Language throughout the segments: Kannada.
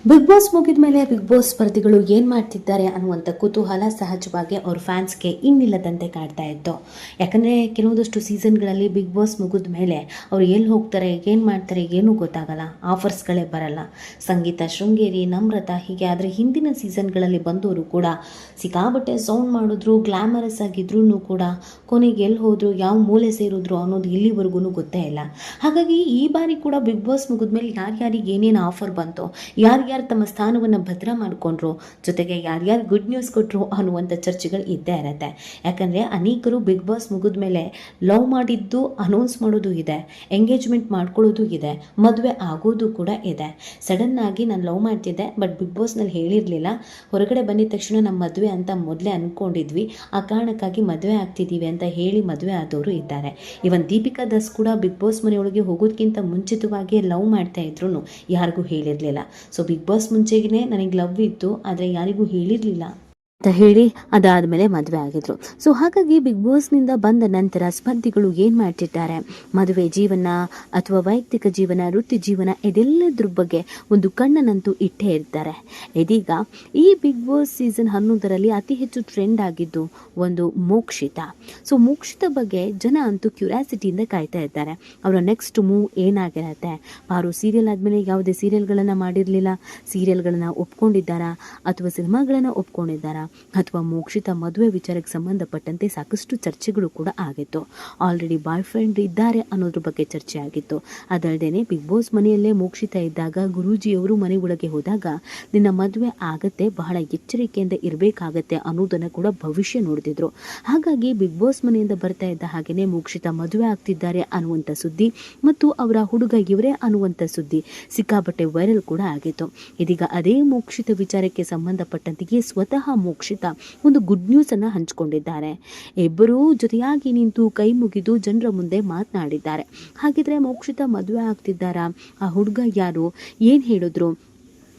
ಬಿಗ್ ಬಾಸ್ ಮುಗಿದ ಮೇಲೆ ಬಿಗ್ ಬಾಸ್ ಸ್ಪರ್ಧಿಗಳು ಏನು ಮಾಡ್ತಿದ್ದಾರೆ ಅನ್ನುವಂಥ ಕುತೂಹಲ ಸಹಜವಾಗಿ ಅವ್ರ ಫ್ಯಾನ್ಸ್ಗೆ ಇನ್ನಿಲ್ಲದಂತೆ ಕಾಡ್ತಾ ಇತ್ತು. ಯಾಕಂದರೆ ಕೆಲವೊಂದಷ್ಟು ಸೀಸನ್ಗಳಲ್ಲಿ ಬಿಗ್ ಬಾಸ್ ಮುಗಿದ ಮೇಲೆ ಅವ್ರು ಎಲ್ಲಿ ಹೋಗ್ತಾರೆ, ಏನು ಮಾಡ್ತಾರೆ ಏನೂ ಗೊತ್ತಾಗಲ್ಲ, ಆಫರ್ಸ್ಗಳೇ ಬರಲ್ಲ. ಸಂಗೀತ, ಶೃಂಗೇರಿ, ನಮ್ರತಾ ಹೀಗೆ. ಆದರೆ ಹಿಂದಿನ ಸೀಸನ್ಗಳಲ್ಲಿ ಬಂದವರು ಕೂಡ ಸಿಕ್ಕಾಬಟ್ಟೆ ಸೌಂಡ್ ಮಾಡಿದ್ರು, ಗ್ಲಾಮರಸ್ ಆಗಿದ್ರೂ ಕೂಡ ಕೊನೆಗೆ ಎಲ್ಲಿ ಹೋದ್ರು, ಯಾವ ಮೂಲೆ ಸೇರಿದ್ರು ಅನ್ನೋದು ಇಲ್ಲಿವರೆಗೂ ಗೊತ್ತೇ ಇಲ್ಲ. ಹಾಗಾಗಿ ಈ ಬಾರಿ ಕೂಡ ಬಿಗ್ ಬಾಸ್ ಮುಗಿದ ಮೇಲೆ ಯಾರ್ಯಾರಿಗೆ ಏನೇನು ಆಫರ್ ಬಂತು, ಯಾರ್ಯಾರು ತಮ್ಮ ಸ್ಥಾನವನ್ನು ಭದ್ರ ಮಾಡಿಕೊಂಡ್ರು, ಜೊತೆಗೆ ಯಾರ್ಯಾರು ಗುಡ್ ನ್ಯೂಸ್ ಕೊಟ್ಟರು ಅನ್ನುವಂಥ ಚರ್ಚೆಗಳು ಇದ್ದೇ ಇರುತ್ತೆ. ಯಾಕಂದರೆ ಅನೇಕರು ಬಿಗ್ ಬಾಸ್ ಮುಗಿದ ಮೇಲೆ ಲವ್ ಮಾಡಿದ್ದು ಅನೌನ್ಸ್ ಮಾಡೋದು ಇದೆ, ಎಂಗೇಜ್ಮೆಂಟ್ ಮಾಡ್ಕೊಳ್ಳೋದು ಇದೆ, ಮದುವೆ ಆಗೋದು ಕೂಡ ಇದೆ. ಸಡನ್ನಾಗಿ ನಾನು ಲವ್ ಮಾಡ್ತಿದ್ದೆ, ಬಟ್ ಬಿಗ್ ಬಾಸ್ನಲ್ಲಿ ಹೇಳಿರಲಿಲ್ಲ, ಹೊರಗಡೆ ಬಂದಿದ ತಕ್ಷಣ ನಮ್ಮ ಮದುವೆ ಅಂತ ಮೊದಲೇ ಅಂದ್ಕೊಂಡಿದ್ವಿ, ಆ ಕಾರಣಕ್ಕಾಗಿ ಮದುವೆ ಆಗ್ತಿದ್ದೀವಿ ಅಂತ ಹೇಳಿ ಮದುವೆ ಆದವರು ಇದ್ದಾರೆ. ಇವನ್ ದೀಪಿಕಾ ದಸ್ ಕೂಡ ಬಿಗ್ ಬಾಸ್ ಮನೆಯೊಳಗೆ ಹೋಗೋದಕ್ಕಿಂತ ಮುಂಚಿತವಾಗಿ ಲವ್ ಮಾಡ್ತಾ ಇದ್ರು, ಯಾರಿಗೂ ಹೇಳಿರಲಿಲ್ಲ. ಸೊ ಬಿಗ್ ಬಾಸ್ ಮುಂಚೆಗೆ ನನಗೆ ಲವ್ ಇತ್ತು, ಆದರೆ ಯಾರಿಗೂ ಹೇಳಿರಲಿಲ್ಲ ಅಂತ ಹೇಳಿ ಅದಾದಮೇಲೆ ಮದುವೆ ಆಗಿದ್ರು. ಸೊ ಹಾಗಾಗಿ ಬಿಗ್ ಬಾಸ್ನಿಂದ ಬಂದ ನಂತರ ಸ್ಪರ್ಧಿಗಳು ಏನು ಮಾಡ್ತಿದ್ದಾರೆ, ಮದುವೆ ಜೀವನ ಅಥವಾ ವೈಯಕ್ತಿಕ ಜೀವನ, ವೃತ್ತಿ ಜೀವನ, ಇದೆಲ್ಲದ್ರ ಬಗ್ಗೆ ಒಂದು ಕಣ್ಣನಂತೂ ಇಟ್ಟೇ ಇರ್ತಾರೆ. ಇದೀಗ ಈ ಬಿಗ್ ಬಾಸ್ ಸೀಸನ್ 11ರಲ್ಲಿ ಅತಿ ಹೆಚ್ಚು ಟ್ರೆಂಡ್ ಆಗಿದ್ದು ಒಂದು ಮೋಕ್ಷಿತ. ಸೊ ಮೋಕ್ಷಿತ ಬಗ್ಗೆ ಜನ ಅಂತೂ ಕ್ಯೂರಿಯಾಸಿಟಿಯಿಂದ ಕಾಯ್ತಾ ಇದ್ದಾರೆ. ಅವರ ನೆಕ್ಸ್ಟ್ ಮೂವ್ ಏನಾಗಿರುತ್ತೆ. ಪಾರು ಸೀರಿಯಲ್ ಆದಮೇಲೆ ಯಾವುದೇ ಸೀರಿಯಲ್ಗಳನ್ನು ಮಾಡಿರಲಿಲ್ಲ, ಸೀರಿಯಲ್ಗಳನ್ನು ಒಪ್ಕೊಂಡಿದ್ದಾರಾ ಅಥವಾ ಸಿನಿಮಾಗಳನ್ನು ಒಪ್ಕೊಂಡಿದ್ದಾರಾ, ಅಥವಾ ಮೋಕ್ಷಿತ ಮದುವೆ ವಿಚಾರಕ್ಕೆ ಸಂಬಂಧಪಟ್ಟಂತೆ ಸಾಕಷ್ಟು ಚರ್ಚೆಗಳು ಕೂಡ ಆಗಿತ್ತು. ಆಲ್ರೆಡಿ ಬಾಯ್ ಫ್ರೆಂಡ್ ಇದ್ದಾರೆ ಅನ್ನೋದ್ರ ಬಗ್ಗೆ ಚರ್ಚೆ ಆಗಿತ್ತು. ಅದಲ್ಲದೆ ಬಿಗ್ ಬಾಸ್ ಮನೆಯಲ್ಲೇ ಮೋಕ್ಷಿತ ಇದ್ದಾಗ ಗುರೂಜಿಯವರು ಮನೆಯೊಳಗೆ ಹೋದಾಗ ನಿನ್ನ ಮದುವೆ ಆಗತ್ತೆ, ಬಹಳ ಎಚ್ಚರಿಕೆಯಿಂದ ಇರಬೇಕಾಗತ್ತೆ ಅನ್ನೋದನ್ನು ಕೂಡ ಭವಿಷ್ಯ ನೋಡ್ತಿದ್ರು. ಹಾಗಾಗಿ ಬಿಗ್ ಬಾಸ್ ಮನೆಯಿಂದ ಬರ್ತಾ ಇದ್ದ ಹಾಗೆಯೇ ಮೋಕ್ಷಿತ ಮದುವೆ ಆಗ್ತಿದ್ದಾರೆ ಅನ್ನುವಂಥ ಸುದ್ದಿ ಮತ್ತು ಅವರ ಹುಡುಗ ಇವರೇ ಅನ್ನುವಂಥ ಸುದ್ದಿ ಸಿಕ್ಕಾಪಟ್ಟೆ ವೈರಲ್ ಕೂಡ ಆಗಿತ್ತು. ಇದೀಗ ಅದೇ ಮೋಕ್ಷಿತ ವಿಚಾರಕ್ಕೆ ಸಂಬಂಧಪಟ್ಟಂತೆಯೇ ಸ್ವತಃ ಮೋಕ್ಷಿತ ಒಂದು ಗುಡ್ ನ್ಯೂಸ್ ಅನ್ನ ಹಂಚಿಕೊಂಡಿದ್ದಾರೆ. ಇಬ್ಬರೂ ಜೊತೆಯಾಗಿ ನಿಂತು ಕೈ ಮುಗಿದು ಜನರ ಮುಂದೆ ಮಾತನಾಡಿದ್ದಾರೆ. ಹಾಗಿದ್ರೆ ಮೋಕ್ಷಿತ ಮದುವೆ ಆಗ್ತಿದ್ದಾರಾ, ಆ ಹುಡುಗ ಯಾರು, ಏನ್ ಹೇಳಿದ್ರು,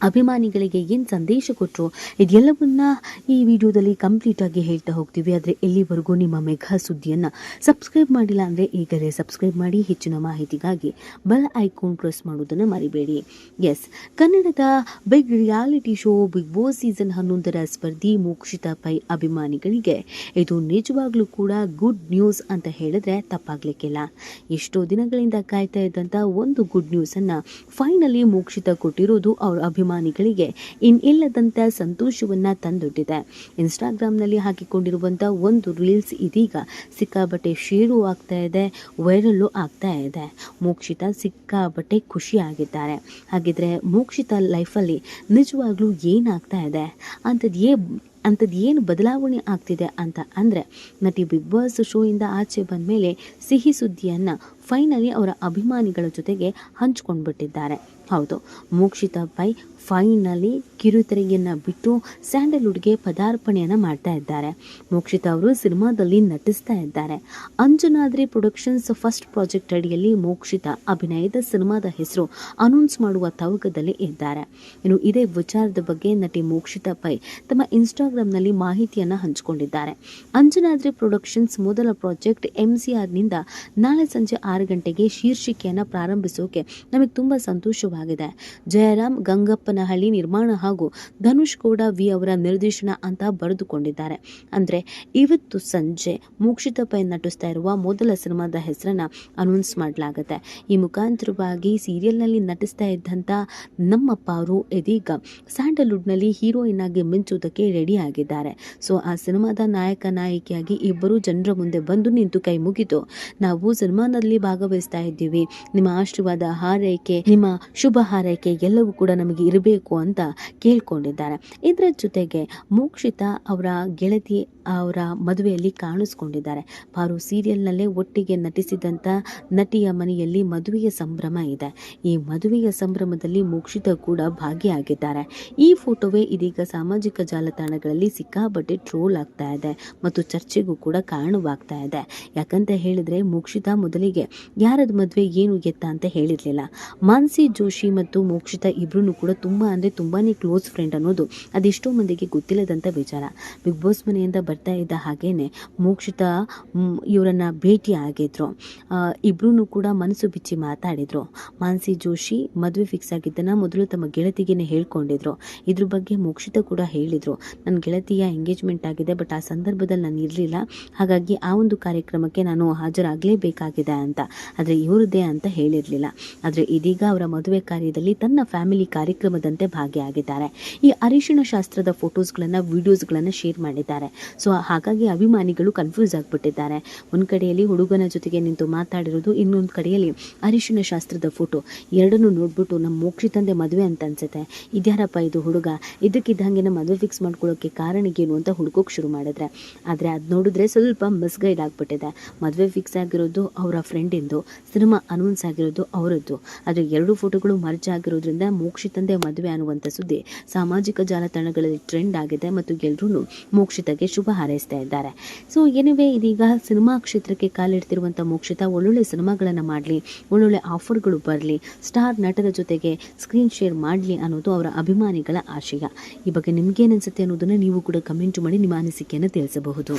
ಅಭಿಮಾನಿಗಳಿಗೆ ಏನು ಸಂದೇಶ ಕೊಟ್ಟರು, ಇದೆಲ್ಲವನ್ನ ಈ ವಿಡಿಯೋದಲ್ಲಿ ಕಂಪ್ಲೀಟ್ ಆಗಿ ಹೇಳ್ತಾ ಹೋಗ್ತೀವಿ. ಆದರೆ ಎಲ್ಲಿವರೆಗೂ ನಿಮ್ಮ ಮೆಗಾ ಸುದ್ದಿಯನ್ನು ಸಬ್ಸ್ಕ್ರೈಬ್ ಮಾಡಿಲ್ಲ ಅಂದರೆ ಈಗಲೇ ಸಬ್ಸ್ಕ್ರೈಬ್ ಮಾಡಿ. ಹೆಚ್ಚಿನ ಮಾಹಿತಿಗಾಗಿ ಬೆಲ್ ಐಕಾನ್ ಪ್ರೆಸ್ ಮಾಡೋದನ್ನು ಮರಿಬೇಡಿ. ಎಸ್, ಕನ್ನಡದ big reality show Big Boss season 11ರ ಸ್ಪರ್ಧಿ ಮೋಕ್ಷಿತಾ ಪೈ ಅಭಿಮಾನಿಗಳಿಗೆ ಇದು ನಿಜವಾಗ್ಲೂ ಕೂಡ ಗುಡ್ ನ್ಯೂಸ್ ಅಂತ ಹೇಳಿದ್ರೆ ತಪ್ಪಾಗ್ಲಿಕ್ಕಿಲ್ಲ. ಎಷ್ಟೋ ದಿನಗಳಿಂದ ಕಾಯ್ತಾ ಇದ್ದಂಥ ಒಂದು ಗುಡ್ ನ್ಯೂಸನ್ನು ಫೈನಲಿ ಮೋಕ್ಷಿತಾ ಕೊಟ್ಟಿರೋದು ಅವರ ಅಭಿಮಾನಿಗಳಿಗೆ ಇನ್ನಿಲ್ಲದಂತ ಸಂತೋಷವನ್ನ ತಂದೊಡ್ಡಿದೆ. ಇನ್ಸ್ಟಾಗ್ರಾಮ್ನಲ್ಲಿ ಹಾಕಿಕೊಂಡಿರುವಂಥ ಒಂದು ರೀಲ್ಸ್ ಇದೀಗ ಸಿಕ್ಕಾಬಟ್ಟೆ ಶೇರು ಆಗ್ತಾ ಇದೆ, ವೈರಲ್ಲು ಆಗ್ತಾ ಇದೆ. ಮೋಕ್ಷಿತಾ ಸಿಕ್ಕಾಬಟ್ಟೆ ಖುಷಿಯಾಗಿದ್ದಾರೆ. ಹಾಗಿದ್ರೆ ಮೋಕ್ಷಿತಾ ಲೈಫಲ್ಲಿ ನಿಜವಾಗ್ಲೂ ಏನಾಗ್ತಾ ಇದೆ, ಅಂಥದ್ದು ಏನು ಬದಲಾವಣೆ ಆಗ್ತಿದೆ ಅಂತ ಅಂದರೆ, ನಟಿ ಬಿಗ್ ಬಾಸ್ ಶೋಯಿಂದ ಆಚೆ ಬಂದ ಮೇಲೆ ಸಿಹಿ ಸುದ್ದಿಯನ್ನು ಫೈನಲಿ ಅವರ ಅಭಿಮಾನಿಗಳ ಜೊತೆಗೆ ಹಂಚ್ಕೊಂಡ್ಬಿಟ್ಟಿದ್ದಾರೆ. ಹೌದು, ಮೋಕ್ಷಿತಾ ಪೈ ಫೈನಲಿ ಕಿರುತೆರೆಯನ್ನು ಬಿಟ್ಟು ಸ್ಯಾಂಡಲ್ವುಡ್ಗೆ ಪದಾರ್ಪಣೆಯನ್ನು ಮಾಡ್ತಾ ಇದ್ದಾರೆ. ಮೋಕ್ಷಿತಾ ಅವರು ಸಿನಿಮಾದಲ್ಲಿ ನಟಿಸ್ತಾ ಇದ್ದಾರೆ. ಅಂಜನಾದ್ರಿ ಪ್ರೊಡಕ್ಷನ್ಸ್ ಫಸ್ಟ್ ಪ್ರಾಜೆಕ್ಟ್ ಅಡಿಯಲ್ಲಿ ಮೋಕ್ಷಿತಾ ಅಭಿನಯದ ಸಿನಿಮಾದ ಹೆಸರು ಅನೌನ್ಸ್ ಮಾಡುವ ತವಕದಲ್ಲಿ ಇದ್ದಾರೆ. ಇನ್ನು ಇದೇ ವಿಚಾರದ ಬಗ್ಗೆ ನಟಿ ಮೋಕ್ಷಿತಾ ಪೈ ತಮ್ಮ ಇನ್ಸ್ಟಾಗ್ರಾಮ್ನಲ್ಲಿ ಮಾಹಿತಿಯನ್ನು ಹಂಚಿಕೊಂಡಿದ್ದಾರೆ. ಅಂಜನಾದ್ರಿ ಪ್ರೊಡಕ್ಷನ್ಸ್ ಮೊದಲ ಪ್ರಾಜೆಕ್ಟ್ MCRನಿಂದ ನಾಳೆ ಸಂಜೆ 6 ಗಂಟೆಗೆ ಶೀರ್ಷಿಕೆಯನ್ನು ಪ್ರಾರಂಭಿಸೋಕೆ ನಮಗೆ ತುಂಬ ಸಂತೋಷವಾಗಿದೆ. ಜಯರಾಮ್ ಗಂಗಪ್ಪನಹಳ್ಳಿ ನಿರ್ಮಾಣ ಹಾಗೂ ಧನುಷ್ ಗೌಡ ವಿ ಅವರ ನಿರ್ದೇಶನ ಅಂತ ಬರೆದುಕೊಂಡಿದ್ದಾರೆ. ಅಂದರೆ ಇವತ್ತು ಸಂಜೆ ಮೋಕ್ಷಿತಾ ಪೈ ನಟಿಸ್ತಾ ಇರುವ ಮೊದಲ ಸಿನಿಮಾದ ಹೆಸರನ್ನ ಅನೌನ್ಸ್ ಮಾಡಲಾಗುತ್ತೆ. ಈ ಮುಖಾಂತರವಾಗಿ ಸೀರಿಯಲ್ನಲ್ಲಿ ನಟಿಸ್ತಾ ಇದ್ದಂಥ ನಮ್ಮ ಪಾರು ಇದೀಗ ಸ್ಯಾಂಡಲ್ವುಡ್ನಲ್ಲಿ ಹೀರೋಯಿನ್ ಆಗಿ ಮಿಂಚುವುದಕ್ಕೆ ರೆಡಿ ಆಗಿದ್ದಾರೆ. ಸೊ ಆ ಸಿನಿಮಾದ ನಾಯಕ ನಾಯಕಿಯಾಗಿ ಇಬ್ಬರು ಜನರ ಮುಂದೆ ಬಂದು ನಿಂತು ಕೈ ಮುಗಿದು ನಾವು ಸಿನಿಮಾನಲ್ಲಿ ಭಾಗವಹಿಸ್ತಾ ಇದ್ದೀವಿ, ನಿಮ್ಮ ಆಶೀರ್ವಾದ, ಹಾರೈಕೆ, ನಿಮ್ಮ ಶುಭ ಹಾರೈಕೆ ಎಲ್ಲವೂ ಕೂಡ ನಮಗೆ ಇರಬೇಕು ಅಂತ ಕೇಳ್ಕೊಂಡಿದ್ದಾರೆ. ಇದರ ಜೊತೆಗೆ ಮೋಕ್ಷಿತಾ ಅವರ ಗೆಳತಿ ಅವರ ಮದುವೆಯಲ್ಲಿ ಕಾಣಿಸ್ಕೊಂಡಿದ್ದಾರೆ. ಪಾರು ಸೀರಿಯಲ್ನಲ್ಲೇ ಒಟ್ಟಿಗೆ ನಟಿಸಿದಂಥ ನಟಿಯ ಮನೆಯಲ್ಲಿ ಮದುವೆಯ ಸಂಭ್ರಮ ಇದೆ. ಈ ಮದುವೆಯ ಸಂಭ್ರಮದಲ್ಲಿ ಮೋಕ್ಷಿತಾ ಕೂಡ ಭಾಗಿಯಾಗಿದ್ದಾರೆ. ಈ ಫೋಟೋವೇ ಇದೀಗ ಸಾಮಾಜಿಕ ಜಾಲತಾಣಗಳಲ್ಲಿ ಸಿಕ್ಕಾಬಟ್ಟೆ ಟ್ರೋಲ್ ಆಗ್ತಾ ಇದೆ ಮತ್ತು ಚರ್ಚೆಗೂ ಕೂಡ ಕಾರಣವಾಗ್ತಾ ಇದೆ. ಯಾಕಂತ ಹೇಳಿದ್ರೆ ಮೋಕ್ಷಿತಾ ಮೊದಲಿಗೆ ಯಾರದ ಮದುವೆ ಏನು ಎತ್ತ ಅಂತ ಹೇಳಿರಲಿಲ್ಲ. ಮಾನ್ಸಿ ಜೋಶಿ ಮತ್ತು ಮೋಕ್ಷಿತಾ ಇಬ್ರು ಕೂಡ ತುಂಬಾನೇ ಕ್ಲೋಸ್ ಫ್ರೆಂಡ್ ಅನ್ನೋದು ಅದೆಷ್ಟೋ ಮಂದಿಗೆ ಗೊತ್ತಿಲ್ಲದಂಥ ವಿಚಾರ. ಬಿಗ್ ಬಾಸ್ ಮನೆಯಿಂದ ಬರ್ತಾ ಇದ್ದ ಹಾಗೇನೆ ಮೋಕ್ಷಿತಾ ಇವರನ್ನು ಭೇಟಿ ಆಗಿದ್ರು. ಇಬ್ಬರೂ ಕೂಡ ಮನಸ್ಸು ಬಿಚ್ಚಿ ಮಾತಾಡಿದರು. ಮಾನಸಿ ಜೋಶಿ ಮದುವೆ ಫಿಕ್ಸ್ ಆಗಿದ್ದನ್ನು ಮೊದಲು ತಮ್ಮ ಗೆಳತಿಗೇನೆ ಹೇಳ್ಕೊಂಡಿದ್ರು. ಇದ್ರ ಬಗ್ಗೆ ಮೋಕ್ಷಿತಾ ಕೂಡ ಹೇಳಿದರು, ನನ್ನ ಗೆಳತಿಯ ಎಂಗೇಜ್ಮೆಂಟ್ ಆಗಿದೆ, ಬಟ್ ಆ ಸಂದರ್ಭದಲ್ಲಿ ನಾನು ಇರಲಿಲ್ಲ, ಹಾಗಾಗಿ ಆ ಒಂದು ಕಾರ್ಯಕ್ರಮಕ್ಕೆ ನಾನು ಹಾಜರಾಗಲೇಬೇಕಾಗಿದೆ ಅಂತ. ಆದರೆ ಇವರದ್ದೇ ಅಂತ ಹೇಳಿರಲಿಲ್ಲ. ಆದರೆ ಇದೀಗ ಅವರ ಮದುವೆ ಕಾರ್ಯದಲ್ಲಿ ತನ್ನ ಫ್ಯಾಮಿಲಿ ಕಾರ್ಯಕ್ರಮದಂತೆ ಭಾಗಿಯಾಗಿದ್ದಾರೆ. ಈ ಅರಿಶಿಣ ಶಾಸ್ತ್ರದ ಫೋಟೋಸ್ಗಳನ್ನು ವಿಡಿಯೋಸ್ಗಳನ್ನು ಶೇರ್ ಮಾಡಿದ್ದಾರೆ. ಸೊ ಹಾಗಾಗಿ ಅಭಿಮಾನಿಗಳು ಕನ್ಫ್ಯೂಸ್ ಆಗಿಬಿಟ್ಟಿದ್ದಾರೆ. ಒಂದು ಕಡೆಯಲ್ಲಿ ಹುಡುಗನ ಜೊತೆಗೆ ನಿಂತು ಮಾತಾಡಿರೋದು, ಇನ್ನೊಂದು ಕಡೆಯಲ್ಲಿ ಅರಿಶಿಣ ಶಾಸ್ತ್ರದ ಫೋಟೋ, ಎರಡನ್ನೂ ನೋಡ್ಬಿಟ್ಟು ನಮ್ಮ ಮೋಕ್ಷಿತಂದೆ ಮದುವೆ ಅಂತ ಅನ್ಸುತ್ತೆ, ಇದ್ಯಾರಪ್ಪ ಇದು ಹುಡುಗ, ಇದಕ್ಕಿದ್ದಂಗೆ ನಮ್ಮ ಮದುವೆ ಫಿಕ್ಸ್ ಮಾಡ್ಕೊಳ್ಳೋಕ್ಕೆ ಕಾರಣಕ್ಕೇನು ಅಂತ ಹುಡುಕೋಕೆ ಶುರು ಮಾಡಿದ್ರೆ. ಆದರೆ ಅದು ನೋಡಿದ್ರೆ ಸ್ವಲ್ಪ ಮಿಸ್ಗೈಡ್ ಆಗಿಬಿಟ್ಟಿದೆ. ಮದುವೆ ಫಿಕ್ಸ್ ಆಗಿರೋದು ಅವರ ಫ್ರೆಂಡಿಂದು, ಸಿನಿಮಾ ಅನೌನ್ಸ್ ಆಗಿರೋದು ಅವರದ್ದು. ಆದರೆ ಎರಡು ಫೋಟೋಗಳು ಮರ್ಜ್ ಆಗಿರೋದ್ರಿಂದ ಮೋಕ್ಷಿತಂದೆ ಮದುವೆ ಅನ್ನುವಂಥ ಸುದ್ದಿ ಸಾಮಾಜಿಕ ಜಾಲತಾಣಗಳಲ್ಲಿ ಟ್ರೆಂಡ್ ಆಗಿದೆ ಮತ್ತು ಎಲ್ಲರೂ ಮೋಕ್ಷಿತಗೆ ಶುಭ ಹಾರೈಸ್ತಾ ಇದ್ದಾರೆ. ಸೊ ಏನಿವೆ, ಇದೀಗ ಸಿನಿಮಾ ಕ್ಷೇತ್ರಕ್ಕೆ ಕಾಲಿಡ್ತಿರುವಂಥ ಮೋಕ್ಷಿತ ಒಳ್ಳೊಳ್ಳೆ ಸಿನಿಮಾಗಳನ್ನು ಮಾಡಲಿ, ಒಳ್ಳೊಳ್ಳೆ ಆಫರ್ಗಳು ಬರಲಿ, ಸ್ಟಾರ್ ನಟರ ಜೊತೆಗೆ ಸ್ಕ್ರೀನ್ ಶೇರ್ ಮಾಡಲಿ ಅನ್ನೋದು ಅವರ ಅಭಿಮಾನಿಗಳ ಆಶಯ. ಈ ಬಗ್ಗೆ ನಿಮ್ಗೇನು ಅನಿಸುತ್ತೆ ಅನ್ನೋದನ್ನು ನೀವು ಕೂಡ ಕಮೆಂಟ್ ಮಾಡಿ ನಿಮ್ಮ ಅನಿಸಿಕೆಯನ್ನು ತಿಳಿಸಬಹುದು.